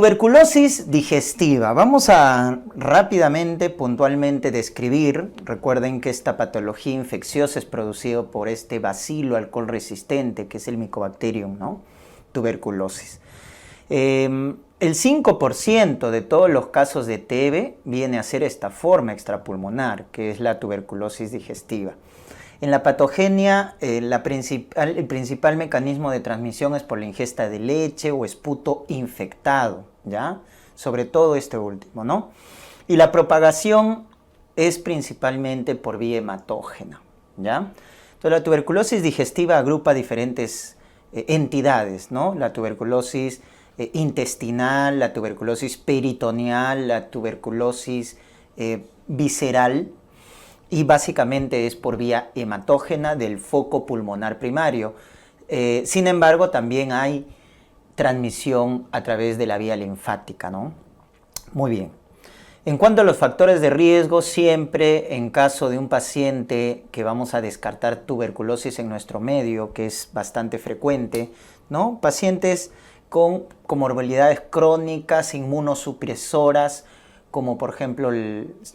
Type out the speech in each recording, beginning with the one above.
Tuberculosis digestiva. Vamos a rápidamente, puntualmente describir. Recuerden que esta patología infecciosa es producida por este bacilo alcohol resistente, que es el Mycobacterium, ¿no? Tuberculosis. El 5% de todos los casos de TB viene a ser esta forma extrapulmonar, que es la tuberculosis digestiva. En la patogenia, el principal mecanismo de transmisión es por la ingesta de leche o esputo infectado, ¿ya? Sobre todo este último, ¿no? Y la propagación es principalmente por vía hematógena, ¿ya? Entonces, la tuberculosis digestiva agrupa diferentes entidades, ¿no? La tuberculosis intestinal, la tuberculosis peritoneal, la tuberculosis visceral, y básicamente es por vía hematógena del foco pulmonar primario. Sin embargo, también hay transmisión a través de la vía linfática, ¿no? Muy bien. En cuanto a los factores de riesgo, siempre en caso de un paciente que vamos a descartar tuberculosis en nuestro medio, que es bastante frecuente, ¿no? Pacientes con comorbilidades crónicas, inmunosupresoras, como por ejemplo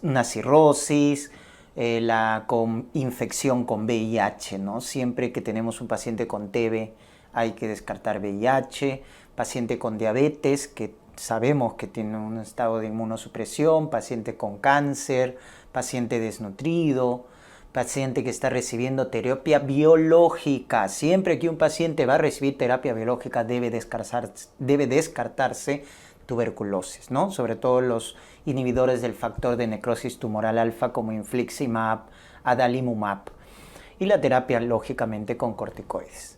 una cirrosis, la infección con VIH, ¿no? Siempre que tenemos un paciente con TB hay que descartar VIH, paciente con diabetes que sabemos que tiene un estado de inmunosupresión, paciente con cáncer, paciente desnutrido, paciente que está recibiendo terapia biológica. Siempre que un paciente va a recibir terapia biológica debe descartarse tuberculosis, ¿no? Sobre todo los inhibidores del factor de necrosis tumoral alfa como infliximab, adalimumab, y la terapia lógicamente con corticoides,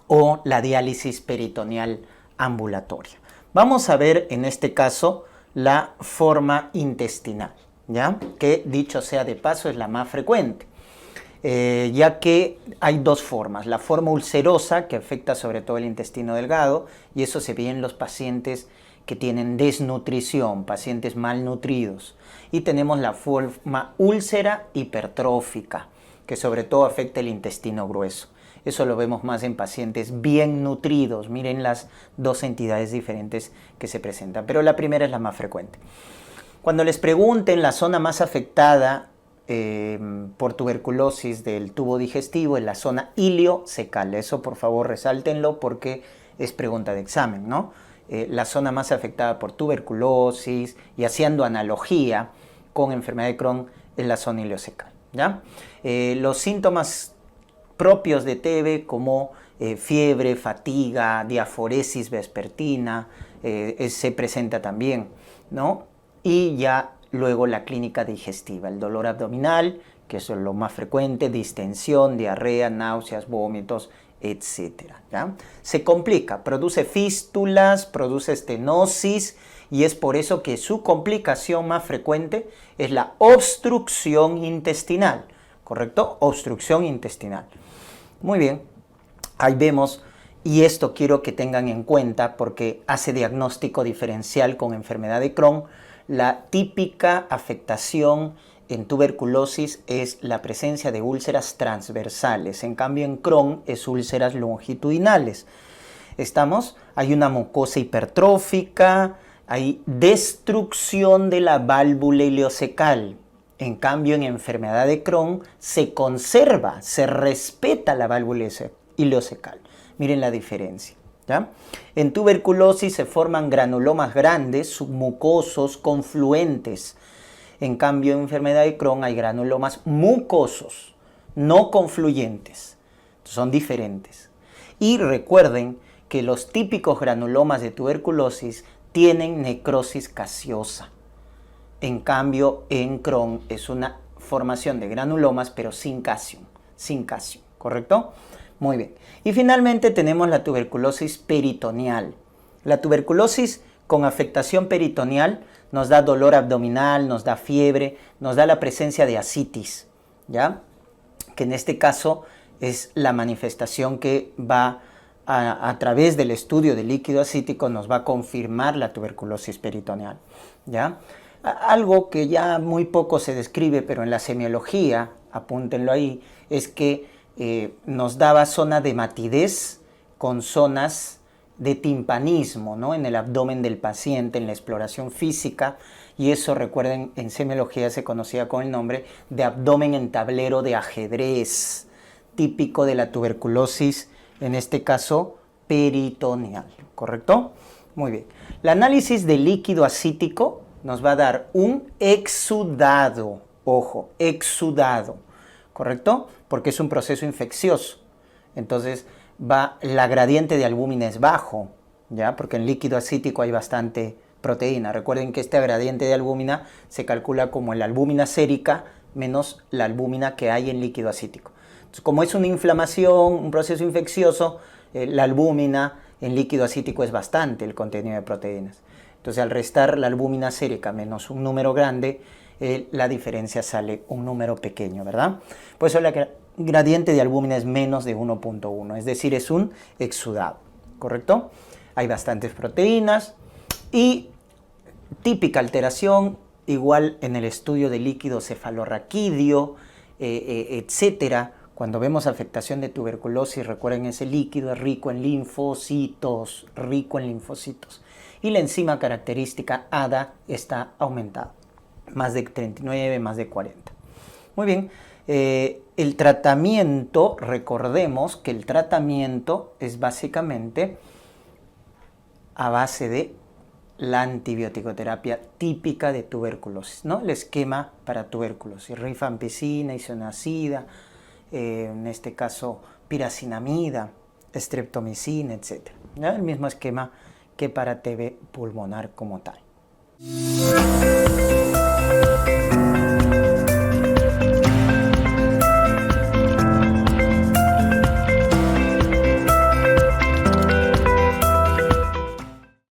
o la diálisis peritoneal ambulatoria. Vamos a ver en este caso la forma intestinal, ¿ya? Que dicho sea de paso es la más frecuente. Ya que hay dos formas, la forma ulcerosa que afecta sobre todo el intestino delgado, y eso se ve en los pacientes que tienen desnutrición, pacientes malnutridos, y tenemos la forma úlcera hipertrófica que sobre todo afecta el intestino grueso. Eso lo vemos más en pacientes bien nutridos. Miren las dos entidades diferentes que se presentan, pero la primera es la más frecuente. Cuando les pregunten la zona más afectada por tuberculosis del tubo digestivo, en la zona iliocecal. Eso por favor resáltenlo porque es pregunta de examen, ¿no? La zona más afectada por tuberculosis, y haciendo analogía con enfermedad de Crohn, es la zona iliocecal, ¿ya? Los síntomas propios de TB como fiebre, fatiga, diaforesis vespertina, se presenta también, ¿no? Y ya luego la clínica digestiva, el dolor abdominal, que es lo más frecuente, distensión, diarrea, náuseas, vómitos, etc. ¿Ya? Se complica, produce fístulas, produce estenosis, y es por eso que su complicación más frecuente es la obstrucción intestinal, ¿correcto? Obstrucción intestinal. Muy bien, ahí vemos, y esto quiero que tengan en cuenta porque hace diagnóstico diferencial con enfermedad de Crohn. La típica afectación en tuberculosis es la presencia de úlceras transversales. En cambio, en Crohn es úlceras longitudinales. Hay una mucosa hipertrófica, hay destrucción de la válvula ileocecal. En cambio, en enfermedad de Crohn se conserva, se respeta la válvula ileocecal. Miren la diferencia, ¿ya? En tuberculosis se forman granulomas grandes, submucosos, confluentes. En cambio, en enfermedad de Crohn hay granulomas mucosos, no confluyentes. Son diferentes. Y recuerden que los típicos granulomas de tuberculosis tienen necrosis caseosa. En cambio, en Crohn es una formación de granulomas, pero sin calcio, ¿correcto? Muy bien. Y finalmente tenemos la tuberculosis peritoneal. La tuberculosis con afectación peritoneal nos da dolor abdominal, nos da fiebre, nos da la presencia de ascitis, ¿ya? Que en este caso es la manifestación que va a través del estudio del líquido ascítico nos va a confirmar la tuberculosis peritoneal, ¿ya? Algo que ya muy poco se describe, pero en la semiología, apúntenlo ahí, es que nos daba zona de matidez con zonas de timpanismo, ¿no? En el abdomen del paciente, en la exploración física, y eso, recuerden, en semiología se conocía con el nombre de abdomen en tablero de ajedrez, típico de la tuberculosis, en este caso peritoneal, ¿correcto? Muy bien. El análisis de líquido ascítico nos va a dar un exudado, ojo, exudado, ¿correcto? Porque es un proceso infeccioso. Entonces, la gradiente de albúmina es bajo, ¿ya? Porque en líquido ascítico hay bastante proteína. Recuerden que este gradiente de albúmina se calcula como la albúmina sérica menos la albúmina que hay en líquido ascítico. Entonces, como es una inflamación, un proceso infeccioso, la albúmina en líquido ascítico es bastante el contenido de proteínas. Entonces, al restar la albúmina sérica menos un número grande, la diferencia sale un número pequeño, ¿verdad? Por eso la gradiente de albúmina es menos de 1.1, es decir, es un exudado, ¿correcto? Hay bastantes proteínas y típica alteración, igual en el estudio de líquido cefalorraquídeo, etcétera. Cuando vemos afectación de tuberculosis, recuerden, ese líquido es rico en linfocitos, Y la enzima característica ADA está aumentada, más de 39, más de 40. Muy bien, el tratamiento, recordemos que el tratamiento es básicamente a base de la antibiótico-terapia típica de tuberculosis, ¿no? El esquema para tuberculosis, rifampicina, isoniazida, en este caso piracinamida, streptomicina, etc. ¿No? El mismo esquema que para TB pulmonar como tal.